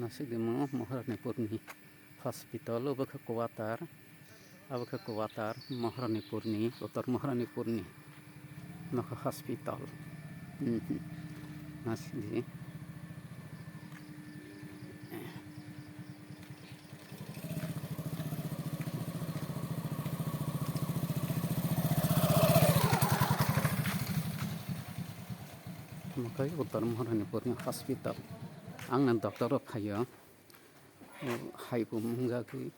nasi demo Maharanipurni hospital obo ke kuatar Maharanipurni Uttar Maharanipurni naka hospital nasi di makai Uttar Maharanipurni hospital angna doktor phayo haipu munggaki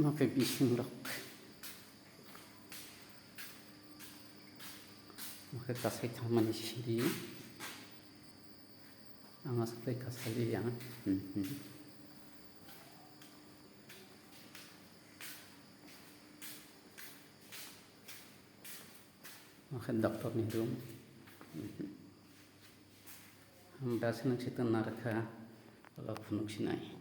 makai bising rok makai kasai thamani siri anga sakai kasali yang makai doktor ni room हम दासिन चितन नारखा लफनुक सिनाई